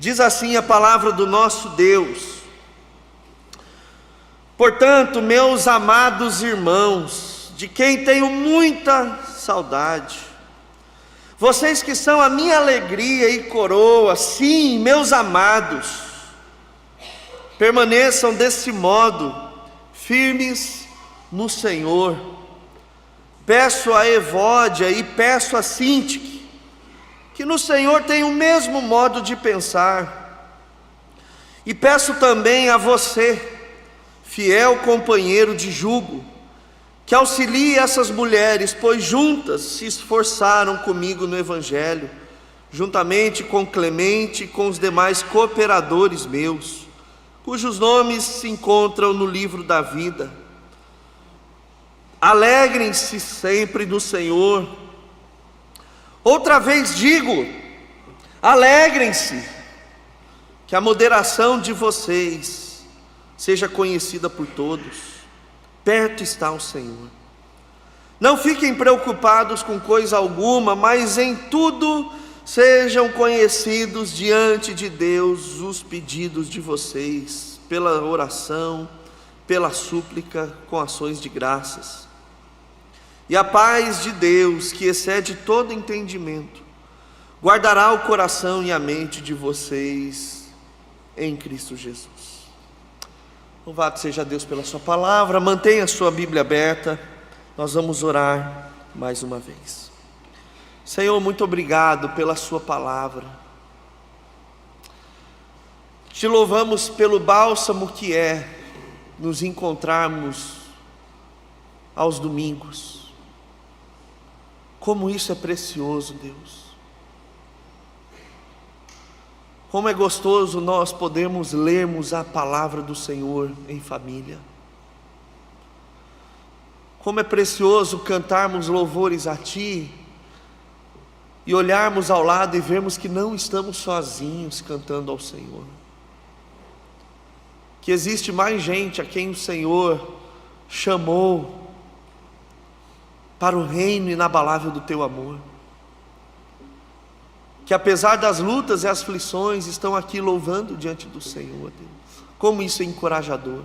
Diz assim a palavra do nosso Deus: portanto, meus amados irmãos, de quem tenho muita saudade, vocês que são a minha alegria e coroa, sim, meus amados, permaneçam desse modo, firmes no Senhor. Peço a Evódia e peço a Sintique que no Senhor tenham o mesmo modo de pensar. E peço também a você, fiel companheiro de jugo, que auxilie essas mulheres, pois juntas se esforçaram comigo no Evangelho, juntamente com Clemente e com os demais cooperadores meus, cujos nomes se encontram no livro da vida. Alegrem-se sempre no Senhor. Outra vez digo, alegrem-se, que a moderação de vocês seja conhecida por todos. Perto está o Senhor. Não fiquem preocupados com coisa alguma, mas em tudo sejam conhecidos diante de Deus os pedidos de vocês, pela oração, pela súplica, com ações de graças. E a paz de Deus, que excede todo entendimento, guardará o coração e a mente de vocês em Cristo Jesus. Louvado seja Deus pela sua palavra. Mantenha a sua Bíblia aberta. Nós vamos orar mais uma vez. Senhor, muito obrigado pela sua palavra. Te louvamos pelo bálsamo que é nos encontrarmos aos domingos. Como isso é precioso, Deus. Como é gostoso nós podermos lermos a palavra do Senhor em família. Como é precioso cantarmos louvores a Ti e olharmos ao lado e vermos que não estamos sozinhos cantando ao Senhor. Que existe mais gente a quem o Senhor chamou para o reino inabalável do Teu amor, que apesar das lutas e aflições estão aqui louvando diante do Senhor, Deus. Como isso é encorajador.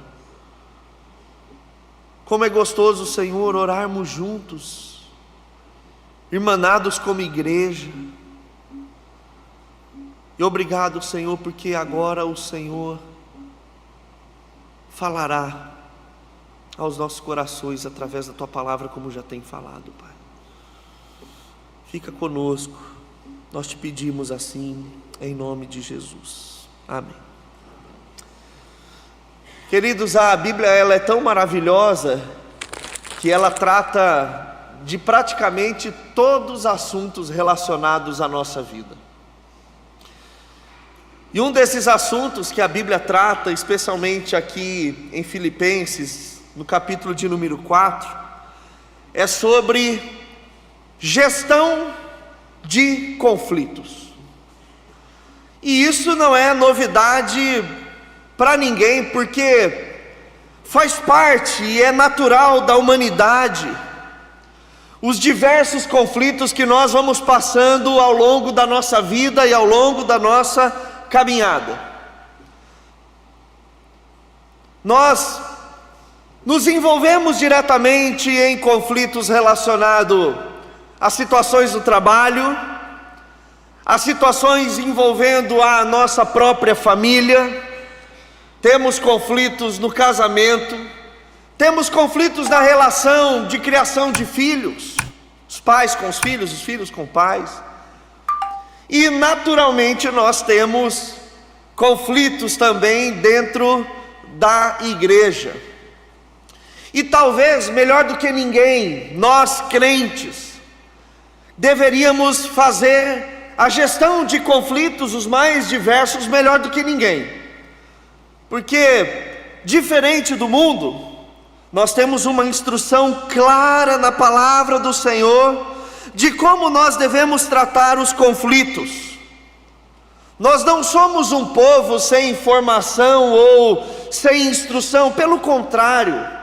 Como é gostoso, Senhor, orarmos juntos, irmanados como igreja. E obrigado, Senhor, porque agora o Senhor falará aos nossos corações através da Tua palavra, como já tem falado, Pai. Fica conosco, nós te pedimos assim, em nome de Jesus, amém. Queridos, a Bíblia ela é tão maravilhosa que ela trata de praticamente todos os assuntos relacionados à nossa vida. E um desses assuntos que a Bíblia trata, especialmente aqui em Filipenses, no capítulo de número 4, é sobre gestão de conflitos. E isso não é novidade para ninguém, porque faz parte e é natural da humanidade os diversos conflitos que nós vamos passando ao longo da nossa vida e ao longo da nossa caminhada. Nós nos envolvemos diretamente em conflitos relacionados a situações do trabalho, a situações envolvendo a nossa própria família. Temos conflitos no casamento, temos conflitos na relação de criação de filhos, os pais com os filhos com pais. E naturalmente nós temos conflitos também dentro da igreja. E talvez, melhor do que ninguém, nós crentes, deveríamos fazer a gestão de conflitos, os mais diversos, melhor do que ninguém. Porque, diferente do mundo, nós temos uma instrução clara na palavra do Senhor, de como nós devemos tratar os conflitos. Nós não somos um povo sem informação ou sem instrução, pelo contrário.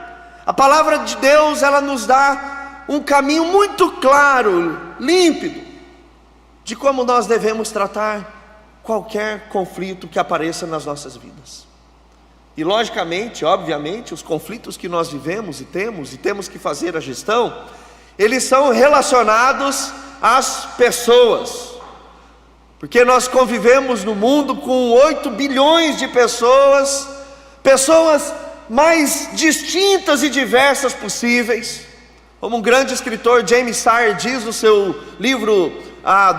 A palavra de Deus, ela nos dá um caminho muito claro, límpido, de como nós devemos tratar qualquer conflito que apareça nas nossas vidas. E logicamente, obviamente, os conflitos que nós vivemos e temos que fazer a gestão, eles são relacionados às pessoas, porque nós convivemos no mundo com 8 bilhões de pessoas, pessoas mais distintas e diversas possíveis. Como um grande escritor, James Sire, diz no seu livro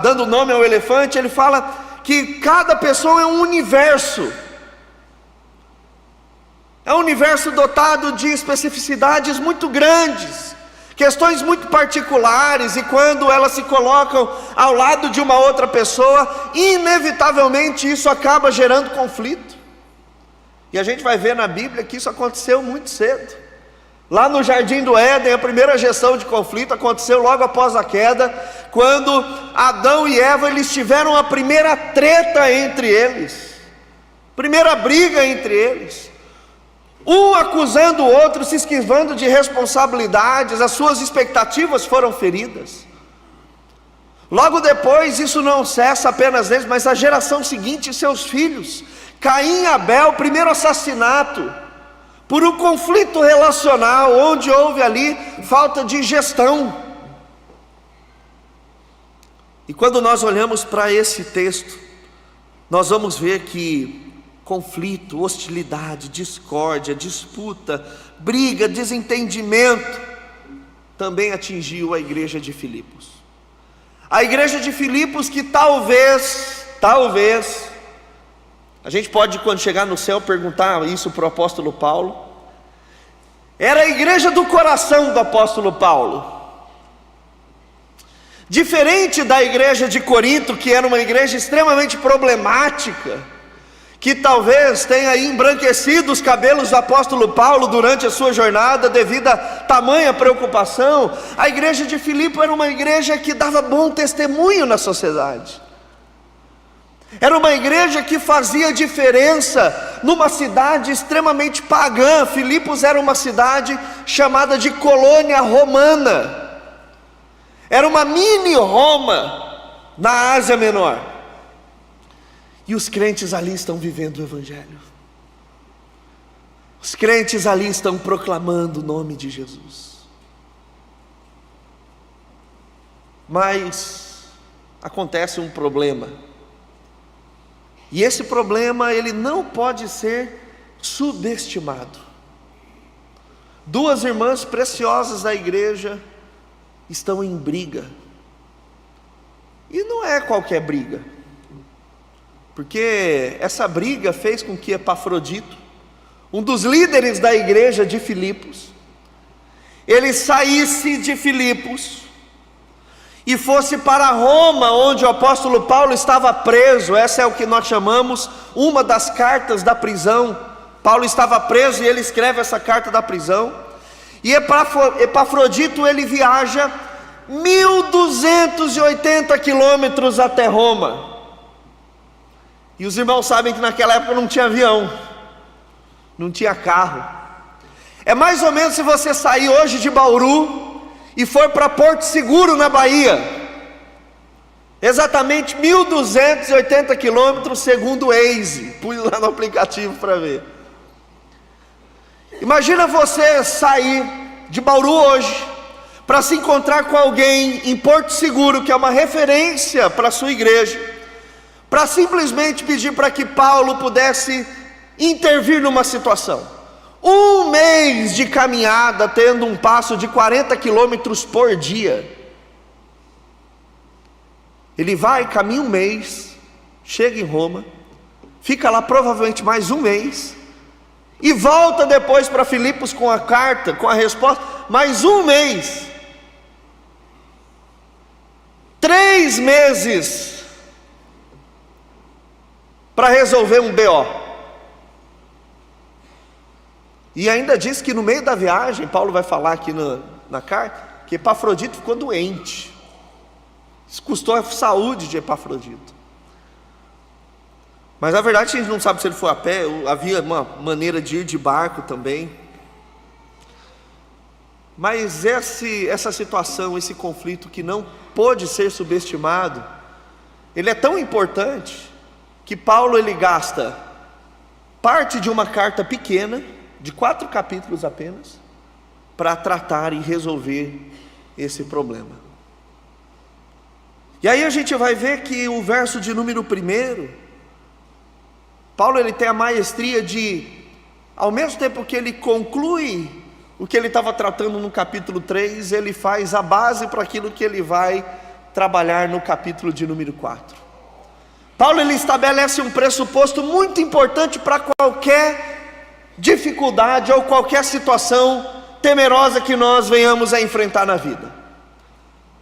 Dando Nome ao Elefante, ele fala que cada pessoa é um universo. É um universo dotado de especificidades muito grandes, questões muito particulares, e quando elas se colocam ao lado de uma outra pessoa, inevitavelmente isso acaba gerando conflito. E a gente vai ver na Bíblia que isso aconteceu muito cedo. Lá no Jardim do Éden, a primeira gestão de conflito aconteceu logo após a queda, quando Adão e Eva eles tiveram a primeira treta entre eles, primeira briga entre eles, um acusando o outro, se esquivando de responsabilidades, as suas expectativas foram feridas. Logo depois, isso não cessa apenas neles, mas a geração seguinte, seus filhos, Caim e Abel, primeiro assassinato, por um conflito relacional, onde houve ali falta de gestão. E quando nós olhamos para esse texto, nós vamos ver que conflito, hostilidade, discórdia, disputa, briga, desentendimento, também atingiu a igreja de Filipos. A igreja de Filipos que talvez, a gente pode quando chegar no céu perguntar isso para o apóstolo Paulo, era a igreja do coração do apóstolo Paulo. Diferente da igreja de Corinto, que era uma igreja extremamente problemática, que talvez tenha embranquecido os cabelos do apóstolo Paulo durante a sua jornada, devido a tamanha preocupação, a igreja de Filipe era uma igreja que dava bom testemunho na sociedade. Era uma igreja que fazia diferença numa cidade extremamente pagã. Filipos era uma cidade chamada de colônia romana. Era uma mini Roma na Ásia Menor. E os crentes ali estão vivendo o Evangelho. Os crentes ali estão proclamando o nome de Jesus. Mas acontece um problema. E esse problema, ele não pode ser subestimado. Duas irmãs preciosas da igreja estão em briga. E não é qualquer briga. Porque essa briga fez com que Epafrodito, um dos líderes da igreja de Filipos, ele saísse de Filipos e fosse para Roma, onde o apóstolo Paulo estava preso. Essa é o que nós chamamos uma das cartas da prisão. Paulo estava preso e ele escreve essa carta da prisão. E Epafrodito ele viaja 1.280 quilômetros até Roma. E os irmãos sabem que naquela época não tinha avião, não tinha carro. É mais ou menos se você sair hoje de Bauru e for para Porto Seguro, na Bahia. Exatamente 1.280 quilômetros segundo o Waze. Pus lá no aplicativo para ver. Imagina você sair de Bauru hoje para se encontrar com alguém em Porto Seguro, que é uma referência para a sua igreja, para simplesmente pedir para que Paulo pudesse intervir numa situação. 1 mês de caminhada, tendo um passo de 40 quilômetros por dia. Ele vai, caminha 1 mês, chega em Roma, fica lá provavelmente mais 1 mês, e volta depois para Filipos com a carta, com a resposta, mais 1 mês. 3 meses para resolver um BO. E ainda diz que no meio da viagem, Paulo vai falar aqui na carta, que Epafrodito ficou doente. Isso custou a saúde de Epafrodito. Mas na verdade a gente não sabe se ele foi a pé, havia uma maneira de ir de barco também. Mas essa situação, esse conflito que não pôde ser subestimado, ele é tão importante que Paulo ele gasta parte de uma carta pequena, de 4 capítulos apenas, para tratar e resolver esse problema. E aí a gente vai ver que o verso de número 1, Paulo ele tem a maestria de, ao mesmo tempo que ele conclui o que ele estava tratando no capítulo 3, ele faz a base para aquilo que ele vai trabalhar no capítulo de número 4. Paulo ele estabelece um pressuposto muito importante para qualquer dificuldade ou qualquer situação temerosa que nós venhamos a enfrentar na vida.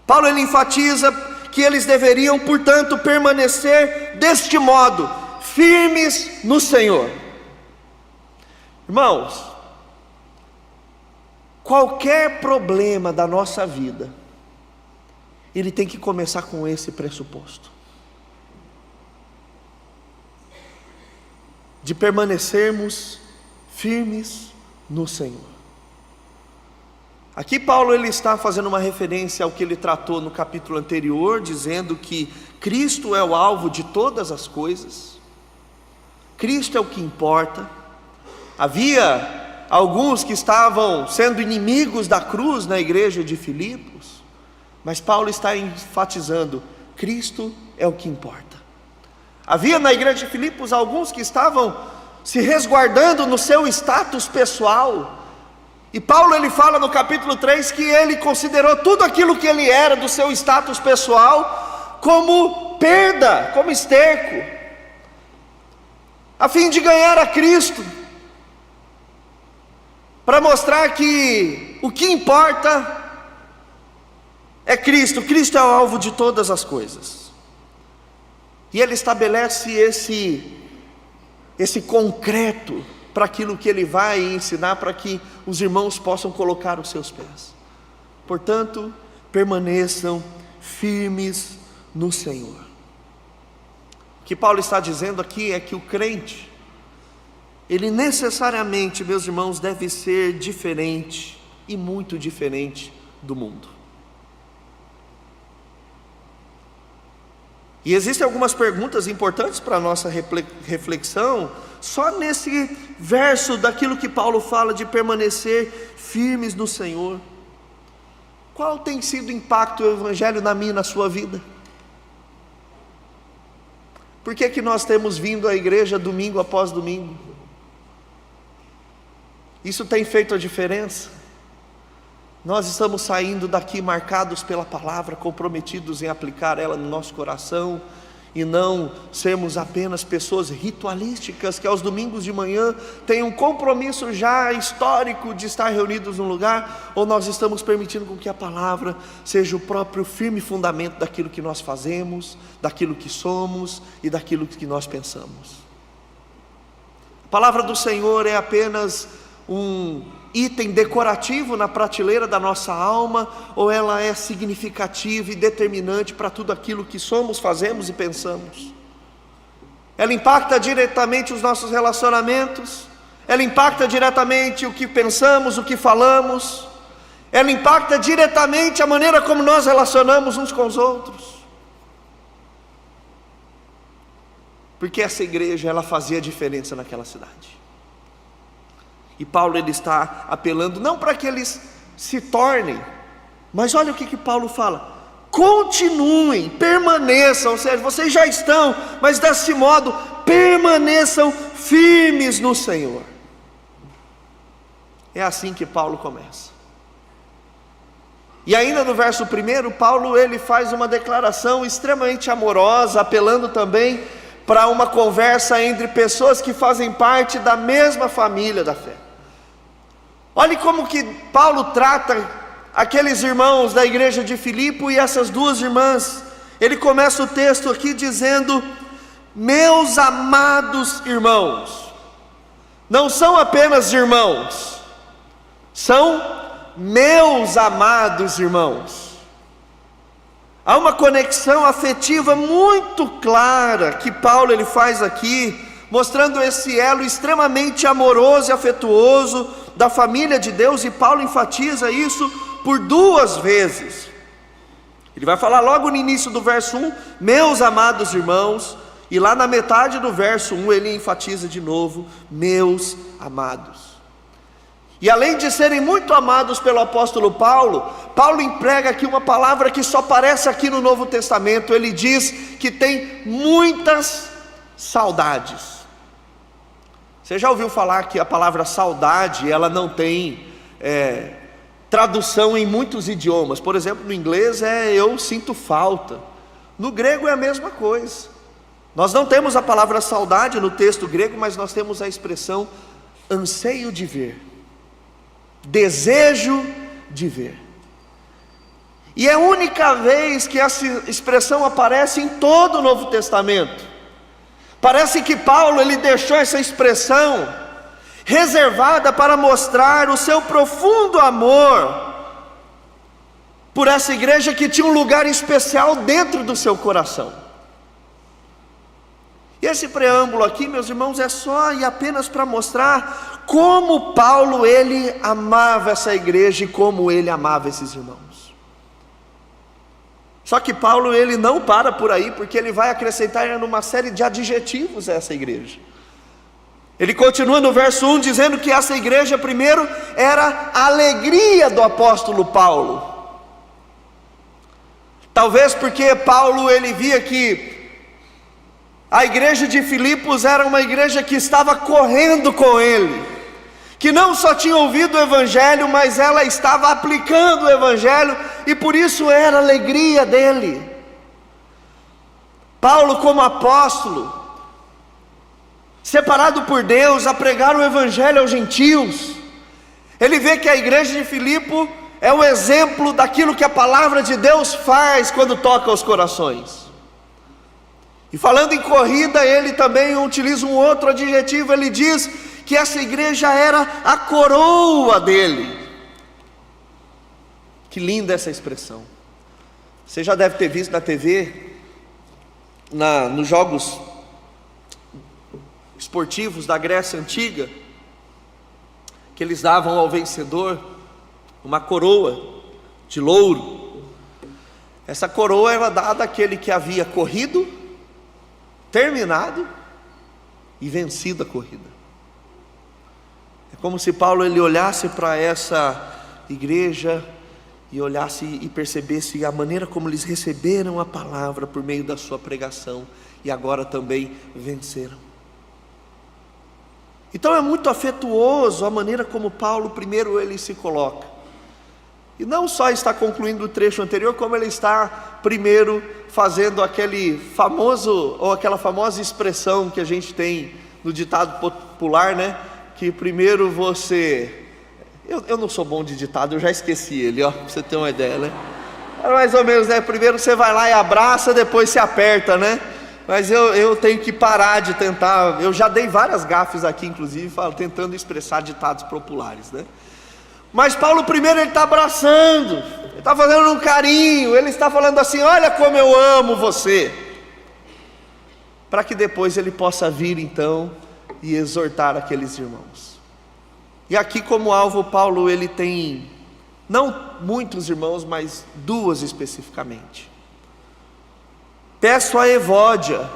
Paulo ele enfatiza que eles deveriam, portanto, permanecer deste modo, firmes no Senhor. Irmãos, qualquer problema da nossa vida, ele tem que começar com esse pressuposto, de permanecermos firmes no Senhor. Aqui Paulo ele está fazendo uma referência ao que ele tratou no capítulo anterior, dizendo que Cristo é o alvo de todas as coisas, Cristo é o que importa. Havia alguns que estavam sendo inimigos da cruz na igreja de Filipos, mas Paulo está enfatizando, Cristo é o que importa. Havia na igreja de Filipos alguns que estavam se resguardando no seu status pessoal, e Paulo ele fala no capítulo 3 que ele considerou tudo aquilo que ele era do seu status pessoal como perda, como esterco, a fim de ganhar a Cristo, para mostrar que o que importa é Cristo, Cristo é o alvo de todas as coisas. E ele estabelece esse concreto para aquilo que ele vai ensinar, para que os irmãos possam colocar os seus pés. Portanto, permaneçam firmes no Senhor. O que Paulo está dizendo aqui é que o crente, ele necessariamente, meus irmãos, deve ser diferente, e muito diferente do mundo. E existem algumas perguntas importantes para a nossa reflexão, só nesse verso daquilo que Paulo fala de permanecer firmes no Senhor. Qual tem sido o impacto do Evangelho na minha e na sua vida? Por que que nós temos vindo à igreja domingo após domingo? Isso tem feito a diferença? Nós estamos saindo daqui marcados pela palavra, comprometidos em aplicar ela no nosso coração, e não sermos apenas pessoas ritualísticas que aos domingos de manhã têm um compromisso já histórico de estar reunidos num lugar, ou nós estamos permitindo com que a palavra seja o próprio firme fundamento daquilo que nós fazemos, daquilo que somos e daquilo que nós pensamos. A palavra do Senhor é apenas um item decorativo na prateleira da nossa alma, ou ela é significativa e determinante para tudo aquilo que somos, fazemos e pensamos? Ela impacta diretamente os nossos relacionamentos, ela impacta diretamente o que pensamos, o que falamos, ela impacta diretamente a maneira como nós relacionamos uns com os outros. Porque essa igreja, ela fazia diferença naquela cidade. E Paulo ele está apelando não para que eles se tornem, mas olha o que Paulo fala: continuem, permaneçam, ou seja, vocês já estão, mas desse modo, permaneçam firmes no Senhor. É assim que Paulo começa. E ainda no verso 1, Paulo ele faz uma declaração extremamente amorosa, apelando também para uma conversa entre pessoas que fazem parte da mesma família da fé. Olhe como que Paulo trata aqueles irmãos da igreja de Filipe e essas duas irmãs. Ele começa o texto aqui dizendo: meus amados irmãos. Não são apenas irmãos, são meus amados irmãos. Há uma conexão afetiva muito clara que Paulo ele faz aqui, mostrando esse elo extremamente amoroso e afetuoso da família de Deus, e Paulo enfatiza isso por 2 vezes. Ele vai falar logo no início do verso 1, meus amados irmãos, E lá na metade do verso 1 ele enfatiza de novo: meus amados. E além de serem muito amados pelo apóstolo Paulo, Paulo emprega aqui uma palavra que só aparece aqui no Novo Testamento. Ele diz que tem muitas saudades. Você já ouviu falar que a palavra saudade, ela não tem tradução em muitos idiomas? Por exemplo, no inglês é eu sinto falta. No grego é a mesma coisa. Nós não temos a palavra saudade no texto grego, mas nós temos a expressão anseio de ver, desejo de ver. E é a única vez que essa expressão aparece em todo o Novo Testamento. Parece que Paulo ele deixou essa expressão reservada para mostrar o seu profundo amor por essa igreja que tinha um lugar especial dentro do seu coração. E esse preâmbulo aqui, meus irmãos, é só e apenas para mostrar como Paulo ele amava essa igreja e como ele amava esses irmãos. Só que Paulo ele não para por aí, porque ele vai acrescentar uma série de adjetivos a essa igreja. Ele continua no verso 1 dizendo que essa igreja primeiro era a alegria do apóstolo Paulo. Talvez porque Paulo ele via que a igreja de Filipos era uma igreja que estava correndo com ele, que não só tinha ouvido o evangelho, mas ela estava aplicando o evangelho, e por isso era a alegria dele. Paulo, como apóstolo, separado por Deus a pregar o evangelho aos gentios, ele vê que a igreja de Filipe é o exemplo daquilo que a palavra de Deus faz quando toca os corações. E falando em corrida, ele também utiliza um outro adjetivo. Ele diz que essa igreja era a coroa dele. Que linda essa expressão. Você já deve ter visto na TV, nos jogos esportivos da Grécia Antiga, que eles davam ao vencedor uma coroa de louro. Essa coroa era dada àquele que havia corrido, terminado e vencido a corrida. É como se Paulo ele olhasse para essa igreja e olhasse e percebesse a maneira como eles receberam a palavra por meio da sua pregação e agora também venceram. Então é muito afetuoso a maneira como Paulo primeiro ele se coloca. E não só está concluindo o trecho anterior, como ele está primeiro fazendo aquele famoso, ou aquela famosa expressão que a gente tem no ditado popular, né? Que primeiro você... Eu não sou bom de ditado, eu já esqueci ele, ó, pra você ter uma ideia, né? É mais ou menos, né? Primeiro você vai lá e abraça, depois se aperta, né? Mas eu tenho que parar de tentar... Eu já dei várias gafes aqui, inclusive, tentando expressar ditados populares, né? Mas Paulo primeiro ele está abraçando, ele está fazendo um carinho, ele está falando assim: olha como eu amo você, para que depois ele possa vir então e exortar aqueles irmãos. E aqui como alvo Paulo ele tem não muitos irmãos, mas duas especificamente. Peço a Evódia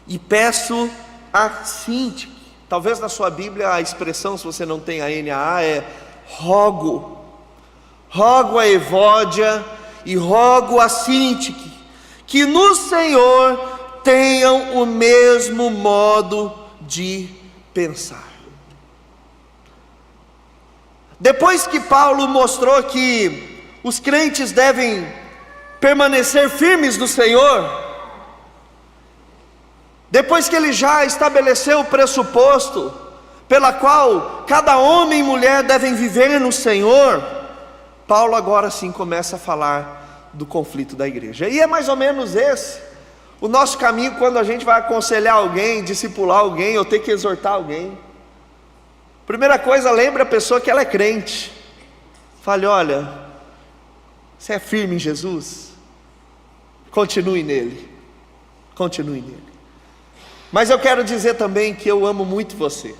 e peço a Síntique. Talvez na sua Bíblia a expressão, se você não tem a NAA, é rogo a Evódia e rogo a Síntique, que no Senhor tenham o mesmo modo de pensar. Depois que Paulo mostrou que os crentes devem permanecer firmes no Senhor, depois que ele já estabeleceu o pressuposto pela qual cada homem e mulher devem viver no Senhor, Paulo agora sim começa a falar do conflito da igreja. E é mais ou menos esse o nosso caminho quando a gente vai aconselhar alguém, discipular alguém ou ter que exortar alguém. Primeira coisa, lembre a pessoa que ela é crente. Fale: olha, você é firme em Jesus? Continue nele. Continue nele. Mas eu quero dizer também que eu amo muito você,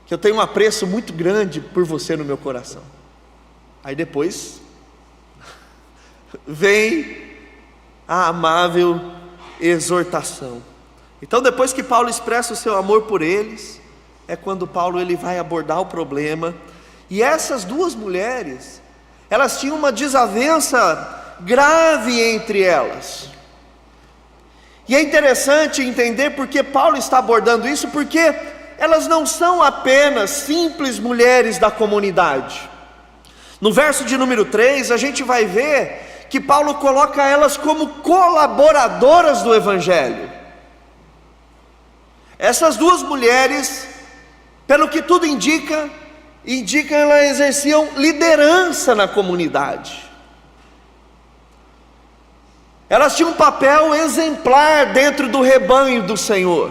que eu tenho um apreço muito grande por você no meu coração. Aí depois vem a amável exortação. Então, depois que Paulo expressa o seu amor por eles, é quando Paulo ele vai abordar o problema. E essas duas mulheres, elas tinham uma desavença grave entre elas. E é interessante entender porque Paulo está abordando isso, porque elas não são apenas simples mulheres da comunidade. No verso de número 3, a gente vai ver que Paulo coloca elas como colaboradoras do Evangelho. Essas duas mulheres, pelo que tudo indica, elas exerciam liderança na comunidade. Elas tinham um papel exemplar dentro do rebanho do Senhor.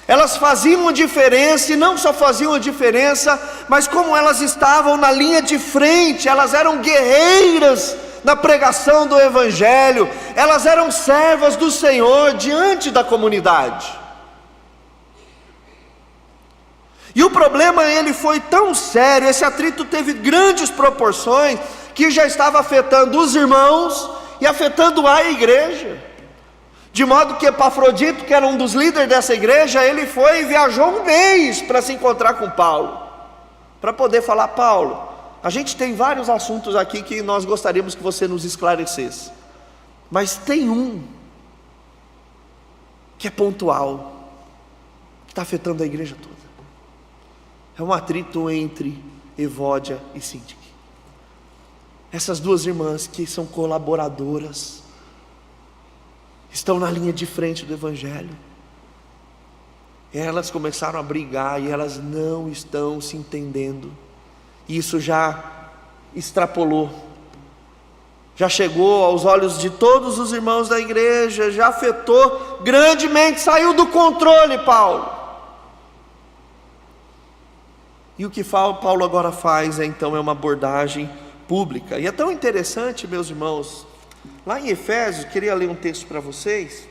Elas faziam a diferença, e não só faziam a diferença, mas como elas estavam na linha de frente, elas eram guerreiras na pregação do Evangelho, elas eram servas do Senhor diante da comunidade. E o problema ele foi tão sério, esse atrito teve grandes proporções, que já estava afetando os irmãos e afetando a igreja. De modo que Epafrodito, que era um dos líderes dessa igreja, ele foi e viajou um mês para se encontrar com Paulo, para poder falar: Paulo, a gente tem vários assuntos aqui que nós gostaríamos que você nos esclarecesse, mas tem um que é pontual, que está afetando a igreja toda. É um atrito entre Evódia e Síntique. Essas duas irmãs que são colaboradoras, estão na linha de frente do Evangelho. Elas começaram a brigar e elas não estão se entendendo. Isso já extrapolou, já chegou aos olhos de todos os irmãos da igreja, já afetou grandemente, saiu do controle, Paulo. E o que Paulo agora faz é uma abordagem pública. E é tão interessante, meus irmãos, lá em Efésios, queria ler um texto para vocês,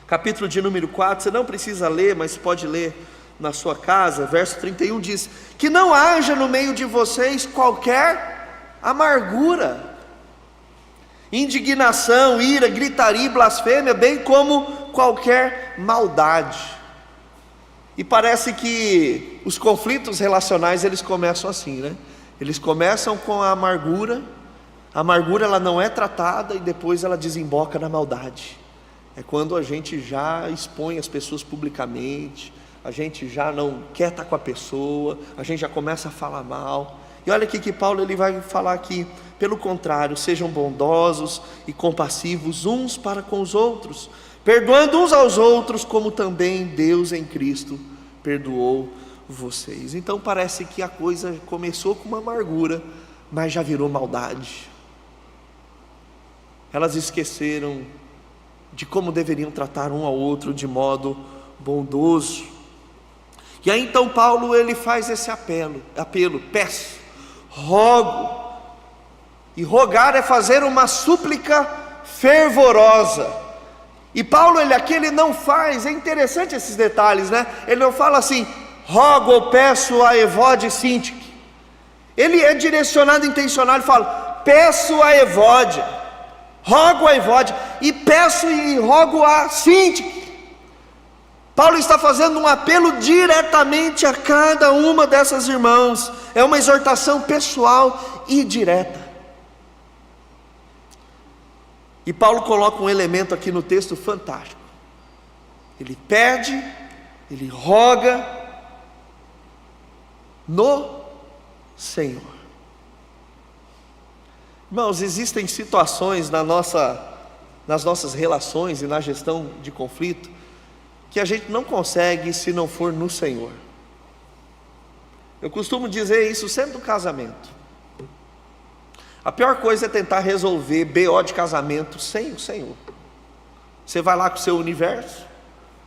capítulo de número 4, você não precisa ler, mas pode ler na sua casa, verso 31 diz: que não haja no meio de vocês qualquer amargura, indignação, ira, gritaria e blasfêmia, bem como qualquer maldade. E parece que os conflitos relacionais eles começam assim, né? Eles começam com a amargura ela não é tratada e depois ela desemboca na maldade. É quando a gente já expõe as pessoas publicamente, a gente já não quer estar com a pessoa, a gente já começa a falar mal. E olha aqui que Paulo ele vai falar aqui: pelo contrário, sejam bondosos e compassivos uns para com os outros, perdoando uns aos outros, como também Deus em Cristo perdoou vocês. Então parece que a coisa começou com uma amargura, mas já virou maldade. Elas esqueceram de como deveriam tratar um ao outro de modo bondoso. E aí então Paulo ele faz esse apelo: peço, rogo. E rogar é fazer uma súplica fervorosa. E Paulo ele não faz, é interessante esses detalhes, né? Ele não fala assim: rogo ou peço a Evódia e Síntique. Ele é direcionado, intencional, ele fala: peço a Evódia, rogo a Evódia, e peço e rogo a Síntique. Paulo está fazendo um apelo diretamente a cada uma dessas irmãs. É uma exortação pessoal e direta. E Paulo coloca um elemento aqui no texto fantástico. Ele pede, ele roga no Senhor. Irmãos, existem situações nas nossas relações e na gestão de conflito que a gente não consegue se não for no Senhor. Eu costumo dizer isso sempre no casamento. A pior coisa é tentar resolver BO de casamento sem o Senhor. Você vai lá com o seu universo,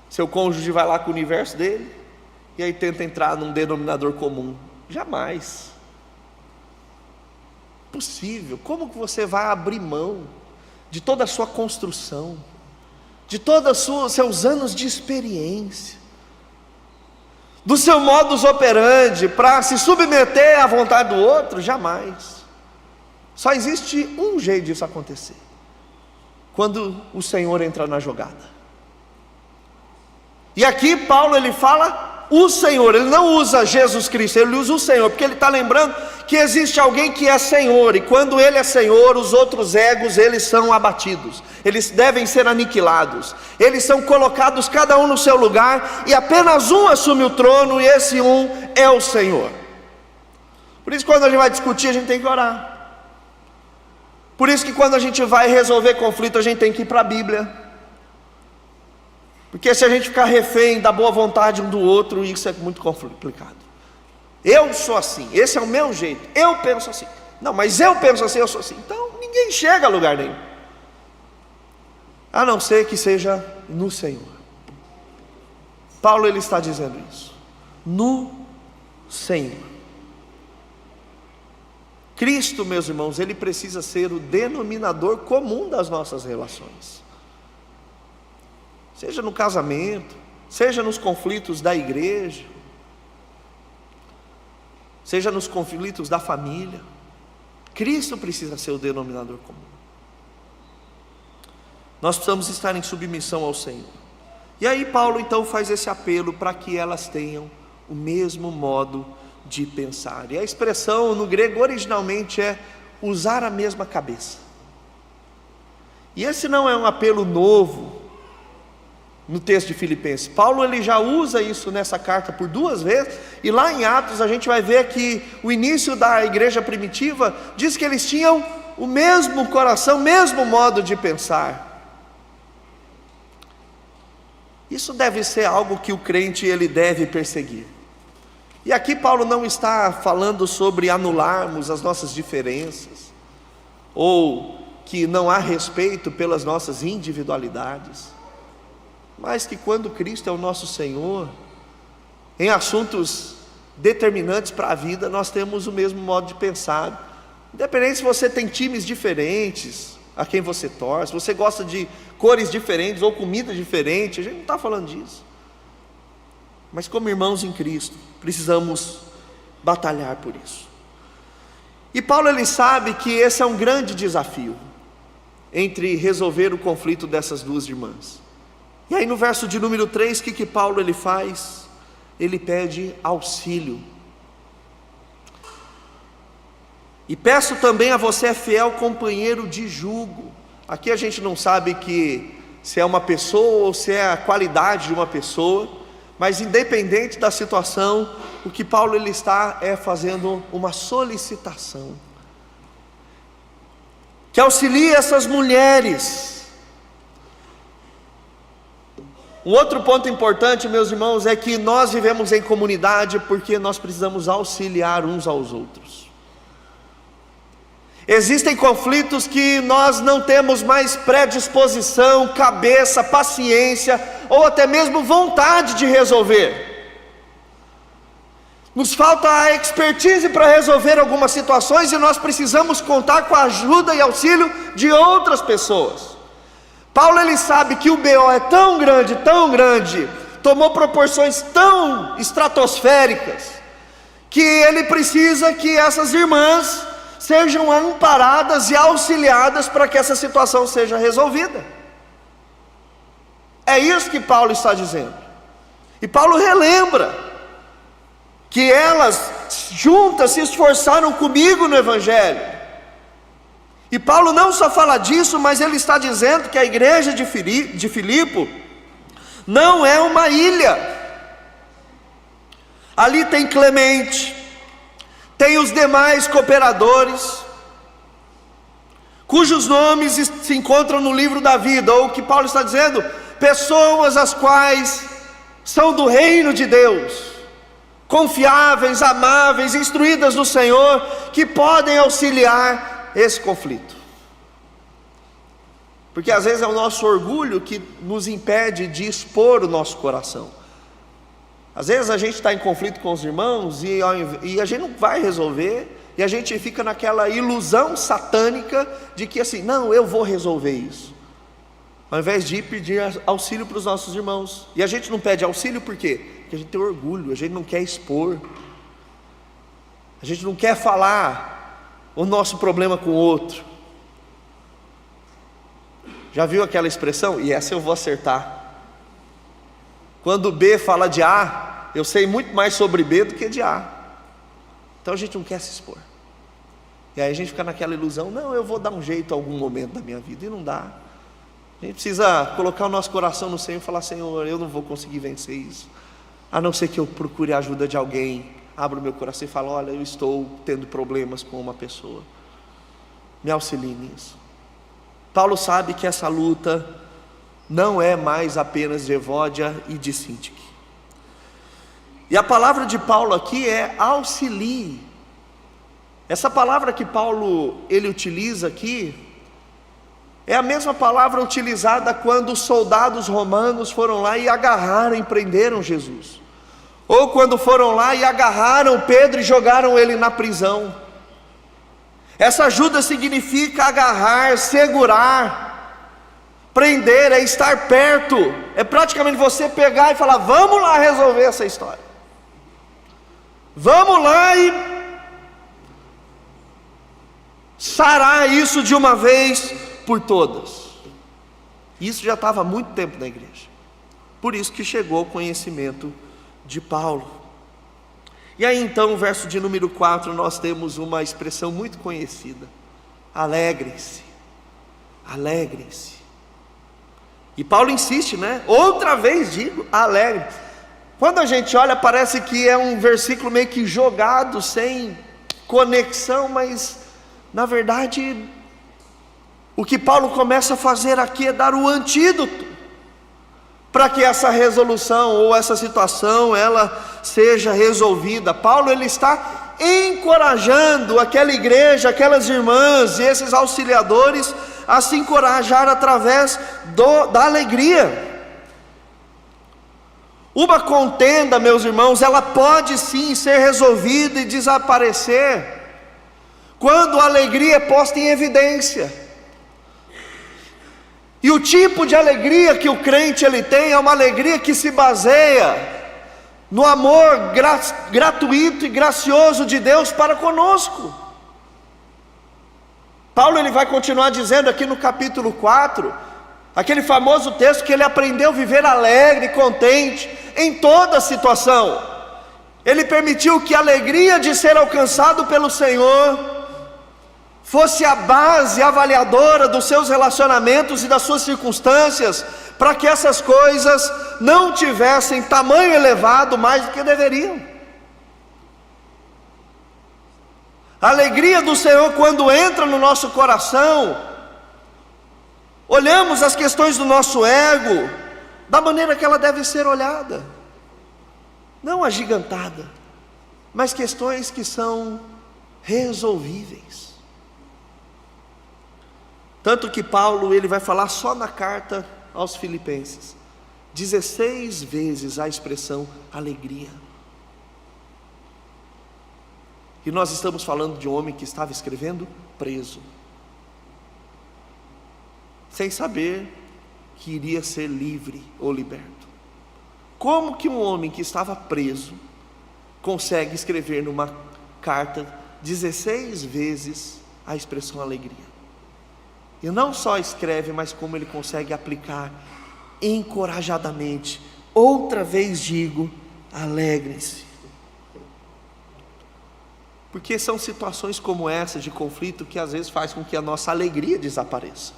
seu cônjuge vai lá com o universo dele, e aí tenta entrar num denominador comum. Jamais. Possível. Como que você vai abrir mão de toda a sua construção, de todos os seus anos de experiência, do seu modus operandi, para se submeter à vontade do outro? Jamais. Só existe um jeito disso acontecer: quando o Senhor entra na jogada. E aqui Paulo ele fala o Senhor, ele não usa Jesus Cristo, ele usa o Senhor, porque ele está lembrando que existe alguém que é Senhor, e quando ele é Senhor, os outros egos eles são abatidos, eles devem ser aniquilados, eles são colocados cada um no seu lugar, e apenas um assume o trono, e esse um é o Senhor. Por isso quando a gente vai discutir, a gente tem que orar. Por isso que quando a gente vai resolver conflito, a gente tem que ir para a Bíblia. Porque se a gente ficar refém da boa vontade um do outro, isso é muito complicado. Eu sou assim, esse é o meu jeito, eu penso assim. Não, mas eu penso assim, eu sou assim. Então ninguém chega a lugar nenhum, a não ser que seja no Senhor. Paulo ele está dizendo isso, no Senhor. Cristo, meus irmãos, ele precisa ser o denominador comum das nossas relações. Seja no casamento, seja nos conflitos da igreja, seja nos conflitos da família, Cristo precisa ser o denominador comum. Nós precisamos estar em submissão ao Senhor. E aí Paulo então faz esse apelo para que elas tenham o mesmo modo de pensar. E a expressão no grego originalmente é usar a mesma cabeça. E esse não é um apelo novo no texto de Filipenses. Paulo ele já usa isso nessa carta por 2 vezes, e lá em Atos a gente vai ver que o início da igreja primitiva diz que eles tinham o mesmo coração, o mesmo modo de pensar. Isso deve ser algo que o crente ele deve perseguir. E aqui Paulo não está falando sobre anularmos as nossas diferenças, ou que não há respeito pelas nossas individualidades, mas que quando Cristo é o nosso Senhor, em assuntos determinantes para a vida, nós temos o mesmo modo de pensar. Independente se você tem times diferentes, a quem você torce, você gosta de cores diferentes ou comida diferente, a gente não está falando disso. Mas como irmãos em Cristo, precisamos batalhar por isso. E Paulo ele sabe que esse é um grande desafio, entre resolver o conflito dessas 2 irmãs. E aí no verso de número 3, o que Paulo ele faz? Ele pede auxílio. E peço também a você, fiel companheiro de jugo. Aqui a gente não sabe se é uma pessoa ou se é a qualidade de uma pessoa, mas independente da situação, o que Paulo ele está fazendo uma solicitação, que auxilie essas mulheres. Um outro ponto importante, meus irmãos, é que nós vivemos em comunidade porque nós precisamos auxiliar uns aos outros. Existem conflitos que nós não temos mais predisposição, cabeça, paciência ou até mesmo vontade de resolver. Nos falta a expertise para resolver algumas situações e nós precisamos contar com a ajuda e auxílio de outras pessoas. Paulo ele sabe que o BO é tão grande, tomou proporções tão estratosféricas, que ele precisa que essas irmãs sejam amparadas e auxiliadas para que essa situação seja resolvida. É isso que Paulo está dizendo. E Paulo relembra que elas juntas se esforçaram comigo no Evangelho. E Paulo não só fala disso, mas ele está dizendo que a igreja de Filipe não é uma ilha. Ali tem Clemente, tem os demais cooperadores, cujos nomes se encontram no livro da vida, ou o que Paulo está dizendo, pessoas as quais são do reino de Deus, confiáveis, amáveis, instruídas no Senhor, que podem auxiliar esse conflito. Porque às vezes é o nosso orgulho que nos impede de expor o nosso coração. Às vezes a gente está em conflito com os irmãos e a gente não vai resolver, e a gente fica naquela ilusão satânica de que assim, não, eu vou resolver isso, ao invés de pedir auxílio para os nossos irmãos. E a gente não pede auxílio por quê? Porque a gente tem orgulho, a gente não quer expor, a gente não quer falar o nosso problema com o outro. A Já viu aquela expressão? E essa eu vou acertar. Quando B fala de A, eu sei muito mais sobre B do que de A. Então a gente não quer se expor. E aí a gente fica naquela ilusão, não, eu vou dar um jeito em algum momento da minha vida, e não dá. A gente precisa colocar o nosso coração no Senhor e falar, Senhor, eu não vou conseguir vencer isso, a não ser que eu procure a ajuda de alguém. Abra o meu coração e fala, olha, eu estou tendo problemas com uma pessoa, me auxilie nisso. Paulo sabe que essa luta não é mais apenas de Evódia e de Síntique. E a palavra de Paulo aqui é auxilie. Essa palavra que Paulo ele utiliza aqui é a mesma palavra utilizada quando os soldados romanos foram lá e agarraram e prenderam Jesus, ou quando foram lá e agarraram Pedro e jogaram ele na prisão. Essa ajuda significa agarrar, segurar, prender, é estar perto, é praticamente você pegar e falar, vamos lá resolver essa história, vamos lá e sarar isso de uma vez por todas. Isso já estava há muito tempo na igreja, por isso que chegou o conhecimento de Paulo. E aí então, no verso de número 4, nós temos uma expressão muito conhecida: alegrem-se, alegrem-se. E Paulo insiste, né? Outra vez digo, alegrem-se. Quando a gente olha, parece que é um versículo meio que jogado, sem conexão, mas na verdade, o que Paulo começa a fazer aqui é dar o antídoto para que essa resolução ou essa situação ela seja resolvida. Paulo ele está encorajando aquela igreja, aquelas irmãs e esses auxiliadores a se encorajar através da alegria. Uma contenda, meus irmãos, ela pode sim ser resolvida e desaparecer quando a alegria é posta em evidência. E o tipo de alegria que o crente ele tem é uma alegria que se baseia no amor gratuito e gracioso de Deus para conosco. Paulo ele vai continuar dizendo aqui no capítulo 4, aquele famoso texto que ele aprendeu a viver alegre e contente em toda situação. Ele permitiu que a alegria de ser alcançado pelo Senhor fosse a base avaliadora dos seus relacionamentos e das suas circunstâncias, para que essas coisas não tivessem tamanho elevado mais do que deveriam. A alegria do Senhor, quando entra no nosso coração, olhamos as questões do nosso ego da maneira que ela deve ser olhada, não agigantada, mas questões que são resolvíveis. Tanto que Paulo ele vai falar só na carta aos Filipenses 16 vezes a expressão alegria. E nós estamos falando de um homem que estava escrevendo preso, sem saber que iria ser livre ou liberto. Como que um homem que estava preso consegue escrever numa carta 16 vezes a expressão alegria? E não só escreve, mas como ele consegue aplicar encorajadamente. Outra vez digo, alegrem-se. Porque são situações como essa de conflito que às vezes faz com que a nossa alegria desapareça.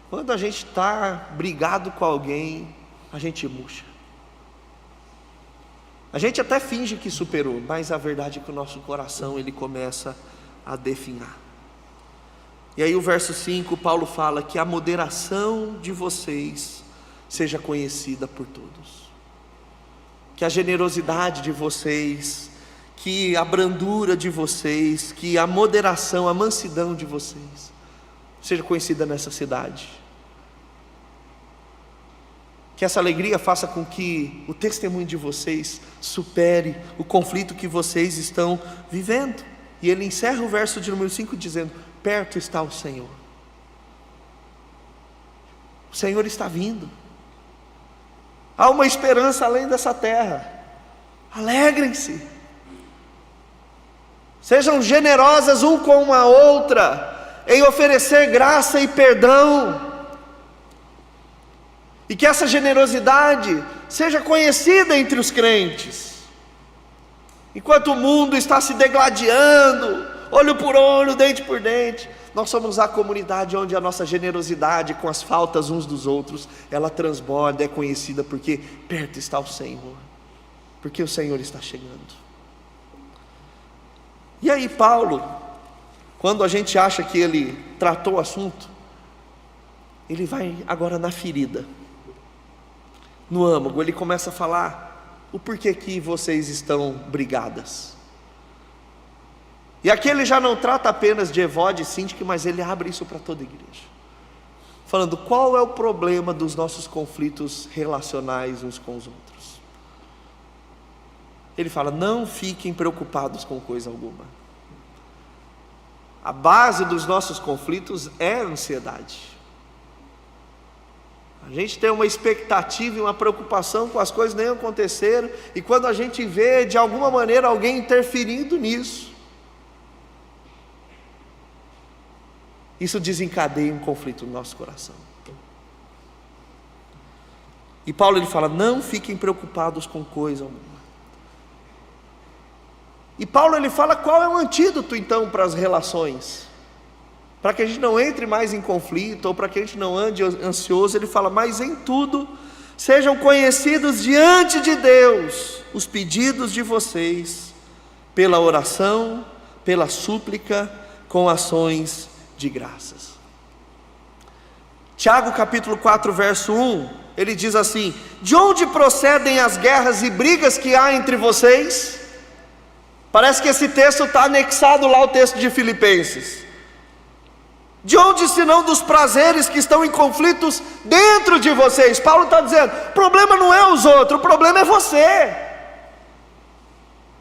Quando a gente está brigado com alguém, a gente murcha. A gente até finge que superou, mas a verdade é que o nosso coração ele começa a definhar. E aí o verso 5, Paulo fala que a moderação de vocês seja conhecida por todos, que a generosidade de vocês, que a brandura de vocês, que a moderação, a mansidão de vocês seja conhecida nessa cidade, que essa alegria faça com que o testemunho de vocês supere o conflito que vocês estão vivendo. E ele encerra o verso de número 5 dizendo: perto está o Senhor. O Senhor está vindo. Há uma esperança além dessa terra. Alegrem-se. Sejam generosas um com a outra. em oferecer graça e perdão, e que essa generosidade seja conhecida entre os crentes. Enquanto o mundo está se degladiando, olho por olho, dente por dente, nós somos a comunidade onde a nossa generosidade com as faltas uns dos outros, ela transborda, é conhecida porque perto está o Senhor, porque o Senhor está chegando. E aí Paulo, quando a gente acha que ele tratou o assunto, ele vai agora na ferida, no âmago. Ele começa a falar o porquê que vocês estão brigadas. E aqui ele já não trata apenas de Evódia e Síntique, mas ele abre isso para toda a igreja, falando qual é o problema dos nossos conflitos relacionais uns com os outros. Ele fala: não fiquem preocupados com coisa alguma. A base dos nossos conflitos é a ansiedade. A gente tem uma expectativa e uma preocupação com as coisas nem aconteceram, e quando a gente vê de alguma maneira alguém interferindo nisso, isso desencadeia um conflito no nosso coração. E Paulo ele fala: não fiquem preocupados com coisa alguma. E Paulo ele fala qual é o antídoto então para as relações, para que a gente não entre mais em conflito, ou para que a gente não ande ansioso. Ele fala: mas em tudo sejam conhecidos diante de Deus os pedidos de vocês, pela oração, pela súplica, com ações de graças. Tiago capítulo 4 verso 1, ele diz assim: de onde procedem as guerras e brigas que há entre vocês? Parece que esse texto está anexado lá ao texto de Filipenses. De onde senão dos prazeres que estão em conflitos dentro de vocês? Paulo está dizendo: o problema não é os outros, o problema é você.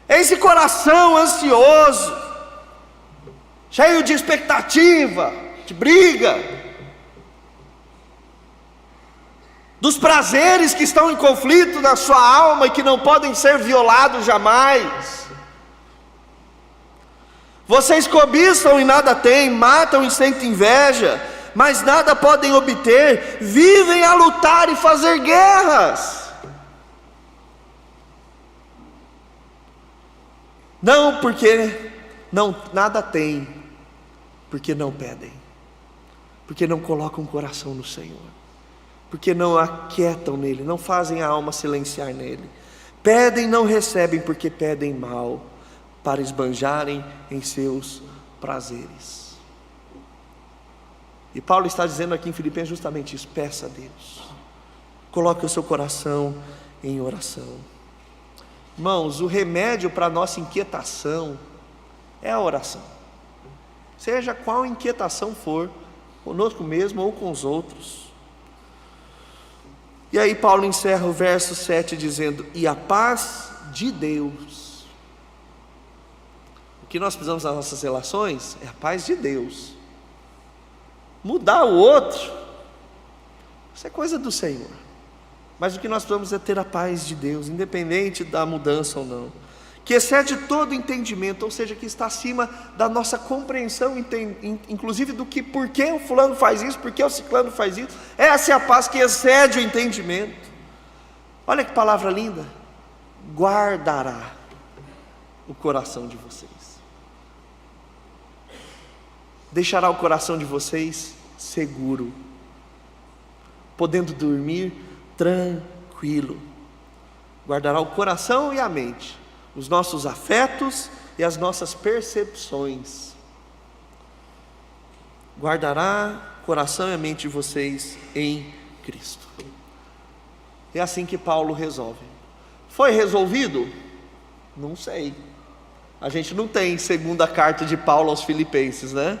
É esse coração ansioso, cheio de expectativa, de briga, dos prazeres que estão em conflito na sua alma e que não podem ser violados jamais. Vocês cobiçam e nada têm, matam e sentem inveja, mas nada podem obter, vivem a lutar e fazer guerras. Não porque nada têm, porque não pedem, porque não colocam o coração no Senhor, porque não aquietam nele, não fazem a alma silenciar nele. Pedem, não recebem, porque pedem mal, para esbanjarem em seus prazeres. E Paulo está dizendo aqui em Filipenses justamente isso: peça a Deus, coloque o seu coração em oração. Irmãos, o remédio para a nossa inquietação é a oração, seja qual inquietação for, conosco mesmo ou com os outros. E aí Paulo encerra o verso 7 dizendo: e a paz de Deus. O que nós precisamos nas nossas relações é a paz de Deus. Mudar o outro, isso é coisa do Senhor, mas o que nós precisamos é ter a paz de Deus, independente da mudança ou não, que excede todo entendimento, ou seja, que está acima da nossa compreensão, inclusive do que, por que o fulano faz isso, por que o ciclano faz isso. Essa é a paz que excede o entendimento. Olha que palavra linda: guardará o coração de vocês, deixará o coração de vocês seguro, podendo dormir tranquilo. Guardará o coração e a mente, os nossos afetos e as nossas percepções. Guardará o coração e a mente de vocês em Cristo. É assim que Paulo resolve. Foi resolvido? Não sei. A gente não tem segunda carta de Paulo aos Filipenses, né?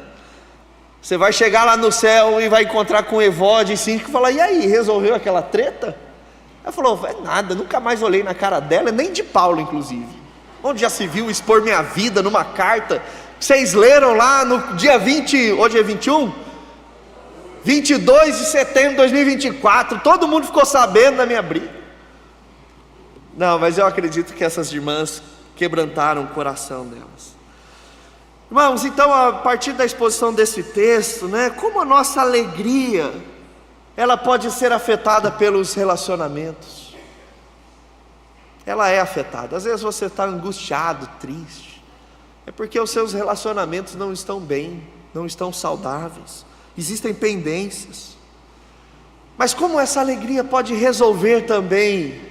Você vai chegar lá no céu e vai encontrar com Evódia e Síntique e falar: e aí, resolveu aquela treta? Ela falou: é nada, nunca mais olhei na cara dela, nem de Paulo inclusive. Onde já se viu expor minha vida numa carta? Vocês leram lá no dia 20, hoje é 21? 22 de setembro de 2024, todo mundo ficou sabendo da minha briga. Não, mas eu acredito que essas irmãs quebrantaram o coração delas. Irmãos, então a partir da exposição desse texto, como a nossa alegria, ela pode ser afetada pelos relacionamentos. Ela é afetada. Às vezes você está angustiado, triste, é porque os seus relacionamentos não estão bem, não estão saudáveis, existem pendências. Mas como essa alegria pode resolver também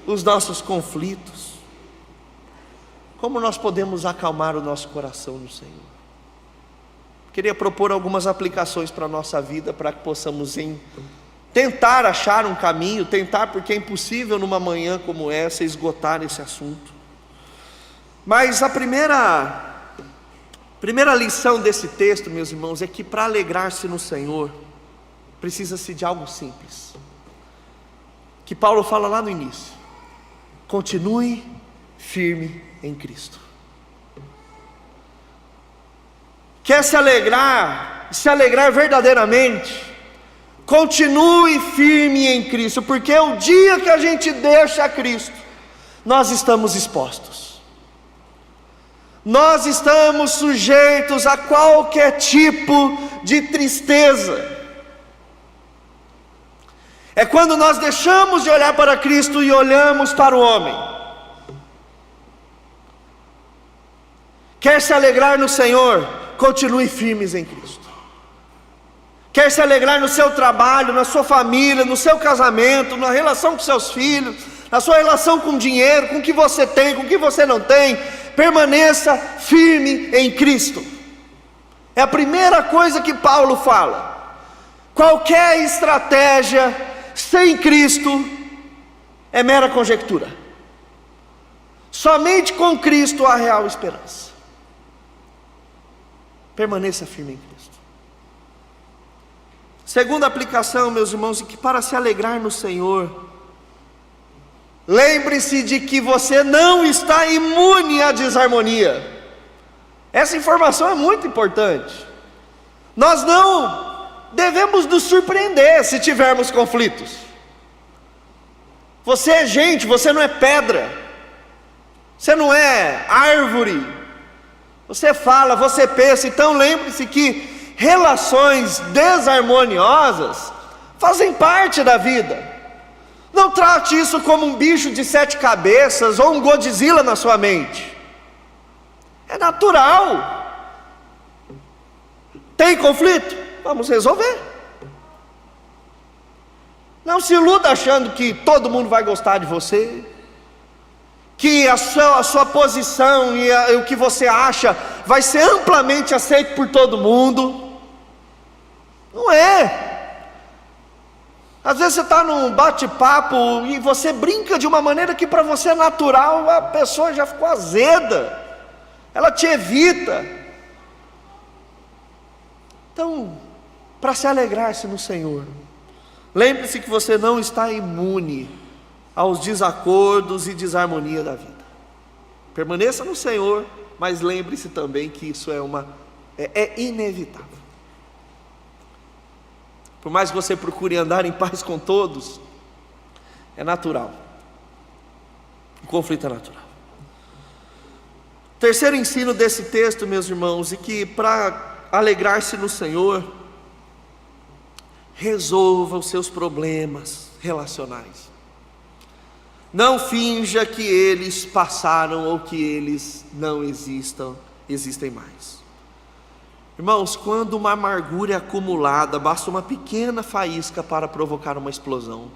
os nossos conflitos? Como nós podemos acalmar o nosso coração no Senhor? Queria propor algumas aplicações para a nossa vida, para que possamos tentar achar um caminho, porque é impossível numa manhã como essa esgotar esse assunto. Mas a primeira lição desse texto, meus irmãos, é que para alegrar-se no Senhor, precisa-se de algo simples, que Paulo fala lá no início: continue firme em Cristo. Quer se alegrar verdadeiramente, continue firme em Cristo, porque o dia que a gente deixa Cristo, nós estamos expostos, nós estamos sujeitos a qualquer tipo de tristeza. É quando nós deixamos de olhar para Cristo e olhamos para o homem. Quer se alegrar no Senhor? Continue firmes em Cristo. Quer se alegrar no seu trabalho, na sua família, no seu casamento, na relação com seus filhos, na sua relação com o dinheiro, com o que você tem, com o que você não tem? Permaneça firme em Cristo. É a primeira coisa que Paulo fala. Qualquer estratégia sem Cristo é mera conjectura. Somente com Cristo há real esperança. Permaneça firme em Cristo. Segunda aplicação, meus irmãos, é que para se alegrar no Senhor, lembre-se de que você não está imune à desarmonia. Essa informação é muito importante. Nós não devemos nos surpreender se tivermos conflitos. Você é gente, você não é pedra, você não é árvore, você fala, você pensa. Então lembre-se que relações desarmoniosas fazem parte da vida. Não trate isso como um bicho de 7 cabeças ou um Godzilla na sua mente. É natural. Tem conflito? Vamos resolver. Não se iluda achando que todo mundo vai gostar de você, que a sua posição e o que você acha vai ser amplamente aceito por todo mundo. Não é. Às vezes você está num bate-papo e você brinca de uma maneira que para você é natural, a pessoa já ficou azeda, ela te evita. Então, para se alegrar-se no Senhor, lembre-se que você não está imune aos desacordos e desarmonia da vida. Permaneça no Senhor, mas lembre-se também que isso é inevitável. Por mais que você procure andar em paz com todos, é natural. O conflito é natural. Terceiro ensino desse texto, meus irmãos, é que para alegrar-se no Senhor, resolva os seus problemas relacionais. Não finja que eles passaram ou que eles não existem mais. Irmãos, quando uma amargura é acumulada, basta uma pequena faísca para provocar uma explosão.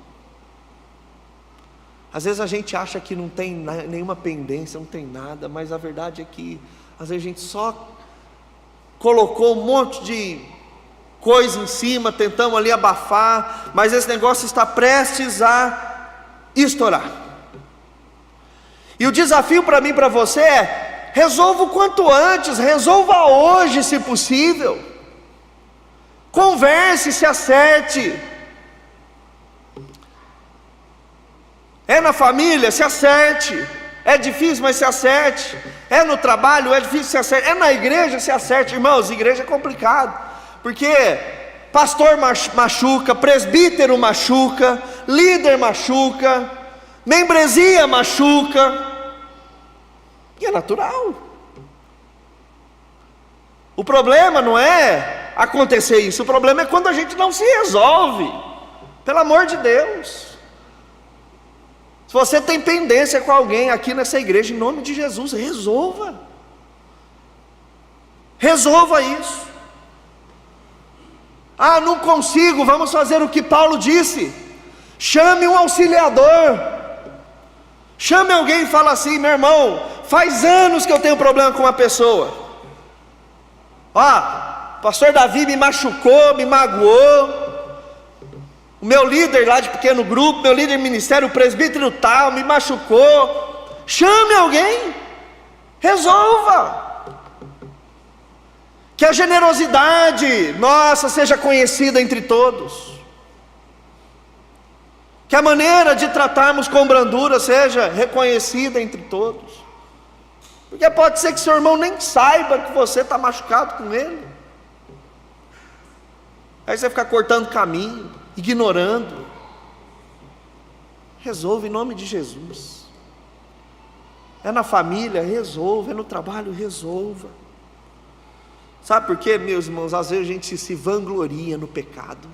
Às vezes a gente acha que não tem nenhuma pendência, não tem nada, mas a verdade é que às vezes a gente só colocou um monte de coisa em cima, tentamos ali abafar, mas esse negócio está prestes a estourar. E o desafio para mim e para você é: resolva o quanto antes, resolva hoje se possível. Converse, se acerte. É na família, se acerte. É difícil, mas se acerte. É no trabalho, é difícil, se acerte. É na igreja, se acerte. Irmãos, igreja é complicado, porque pastor machuca, presbítero machuca, líder machuca, membresia machuca, e é natural. O problema não é acontecer isso, o problema é quando a gente não se resolve. Pelo amor de Deus. Se você tem pendência com alguém aqui nessa igreja, em nome de Jesus, resolva. Resolva isso. Ah, não consigo, vamos fazer o que Paulo disse. Chame um auxiliador. Chame alguém e fala assim: meu irmão, faz anos que eu tenho problema com uma pessoa. Ó, o pastor Davi me machucou, me magoou. O meu líder lá de pequeno grupo, meu líder de ministério, o presbítero tal, me machucou. Chame alguém, resolva. Que a generosidade nossa seja conhecida entre todos. Que a maneira de tratarmos com brandura seja reconhecida entre todos. Porque pode ser que seu irmão nem saiba que você está machucado com ele. Aí você fica cortando caminho, ignorando. Resolva em nome de Jesus. É na família, resolva. É no trabalho, resolva. Sabe por quê, meus irmãos? Às vezes a gente se vangloria no pecado.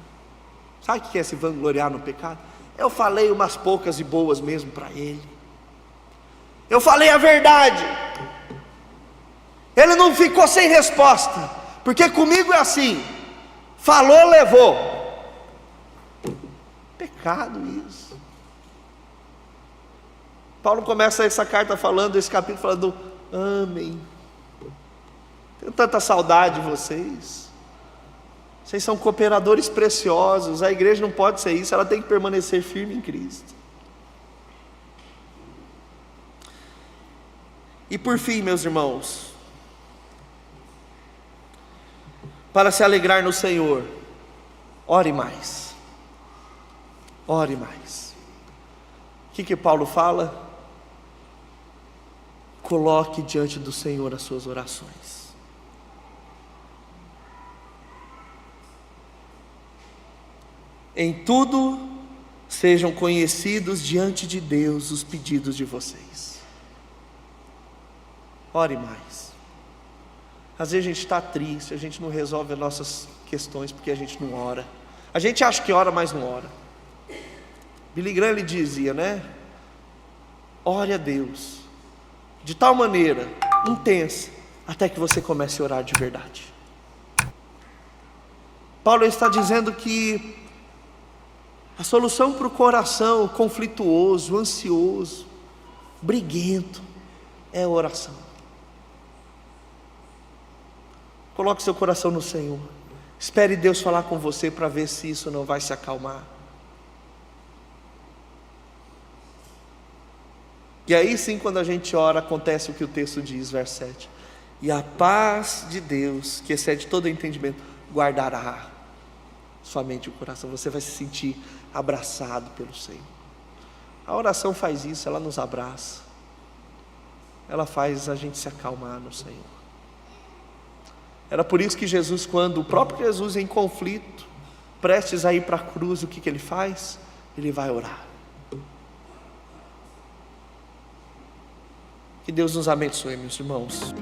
Sabe o que é se vangloriar no pecado? Eu falei umas poucas e boas mesmo para ele. Eu falei a verdade. Ele não ficou sem resposta. Porque comigo é assim: falou, levou. Pecado isso. Paulo começa essa carta falando, esse capítulo falando: amém. Tenho tanta saudade de vocês. Vocês são cooperadores preciosos. A igreja não pode ser isso, ela tem que permanecer firme em Cristo. E por fim, meus irmãos, para se alegrar no Senhor, ore mais. Ore mais. O que Paulo fala? Coloque diante do Senhor as suas orações. Em tudo sejam conhecidos diante de Deus os pedidos de vocês. Ore mais. Às vezes a gente está triste, a gente não resolve as nossas questões porque a gente não ora. A gente acha que ora, mas não ora. Billy Graham ele dizia, né? Ore a Deus de tal maneira intensa até que você comece a orar de verdade. Paulo está dizendo que a solução para o coração conflituoso, ansioso, briguento, é a oração. Coloque seu coração no Senhor. Espere Deus falar com você para ver se isso não vai se acalmar. E aí sim, quando a gente ora, acontece o que o texto diz, verso 7. E a paz de Deus, que excede todo entendimento, guardará sua mente e o coração. Você vai se sentir abraçado pelo Senhor. A oração faz isso, ela nos abraça. Ela faz a gente se acalmar no Senhor. Era por isso que Jesus, quando o próprio Jesus em conflito, prestes a ir para a cruz, o que ele faz? Ele vai orar. Que Deus nos abençoe, meus irmãos.